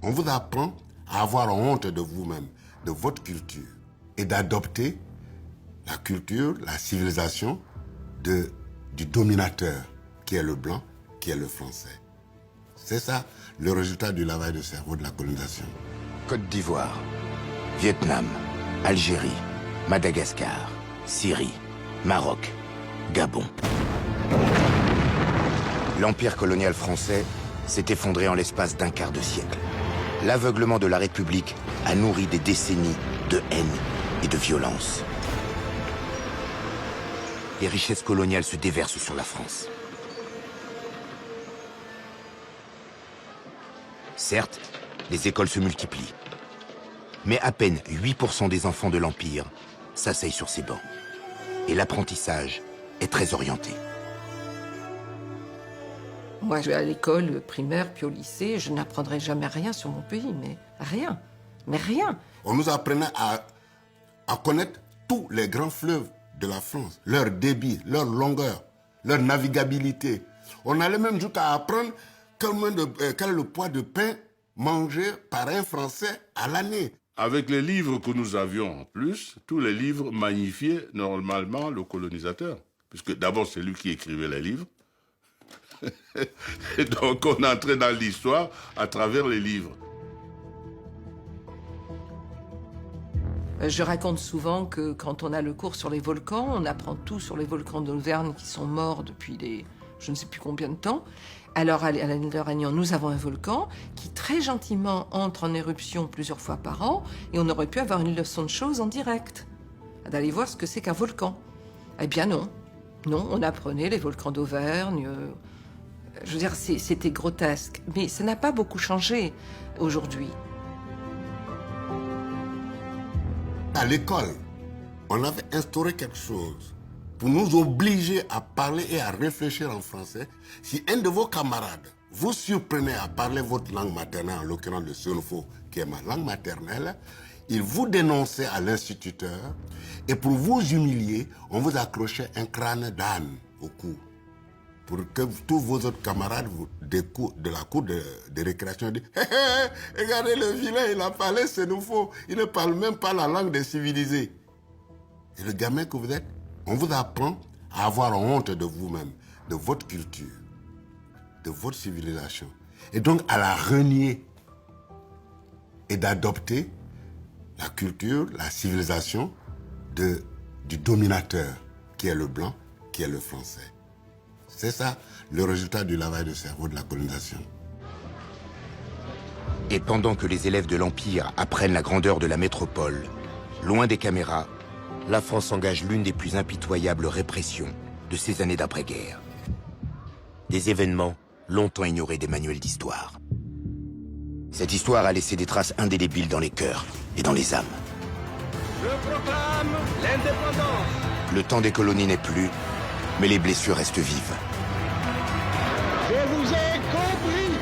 On vous apprend à avoir honte de vous-même, de votre culture, et d'adopter la culture, la civilisation du dominateur, qui est le blanc, qui est le français. C'est ça le résultat du lavage de cerveau de la colonisation. Côte d'Ivoire, Vietnam, Algérie, Madagascar, Syrie, Maroc, Gabon. L'empire colonial français s'est effondré en l'espace d'un quart de siècle. L'aveuglement de la République a nourri des décennies de haine et de violence. Les richesses coloniales se déversent sur la France. Certes, les écoles se multiplient. Mais à peine 8% des enfants de l'Empire s'asseyent sur ces bancs. Et l'apprentissage est très orienté. Moi, je vais à l'école primaire, puis au lycée, je n'apprendrai jamais rien sur mon pays, mais rien. Mais rien. On nous apprenait à connaître tous les grands fleuves de la France, leur débit, leur longueur, leur navigabilité. On allait même jusqu'à apprendre quel est le poids de pain mangé par un Français à l'année. Avec les livres que nous avions en plus, tous les livres magnifiaient normalement le colonisateur. Puisque d'abord, c'est lui qui écrivait les livres. Et donc, on entrait dans l'histoire à travers les livres. Je raconte souvent que quand on a le cours sur les volcans, on apprend tout sur les volcans d'Auvergne qui sont morts depuis je ne sais plus combien de temps. Alors, à l'île de Réunion, nous avons un volcan qui très gentiment entre en éruption plusieurs fois par an et on aurait pu avoir une leçon de choses en direct, d'aller voir ce que c'est qu'un volcan. Eh bien non. Non, on apprenait les volcans d'Auvergne. Je veux dire, c'était grotesque. Mais ça n'a pas beaucoup changé aujourd'hui. À l'école, on avait instauré quelque chose pour nous obliger à parler et à réfléchir en français. Si un de vos camarades vous surprenait à parler votre langue maternelle, en l'occurrence le Senufo, qui est ma langue maternelle, il vous dénonçait à l'instituteur et pour vous humilier, on vous accrochait un crâne d'âne au cou. Pour que tous vos autres camarades de la cour de récréation disent « Hé, hé, regardez le vilain, il a parlé Senufo, il ne parle même pas la langue des civilisés. » Et le gamin que vous êtes, on vous apprend à avoir honte de vous-même, de votre culture, de votre civilisation. Et donc à la renier et d'adopter la culture, la civilisation du dominateur, qui est le blanc, qui est le français. C'est ça le résultat du lavage de cerveau de la colonisation. Et pendant que les élèves de l'Empire apprennent la grandeur de la métropole, loin des caméras, la France engage l'une des plus impitoyables répressions de ces années d'après-guerre. Des événements longtemps ignorés des manuels d'histoire. Cette histoire a laissé des traces indélébiles dans les cœurs et dans les âmes. Je proclame l'indépendance. Le temps des colonies n'est plus, mais les blessures restent vives. Je vous ai compris.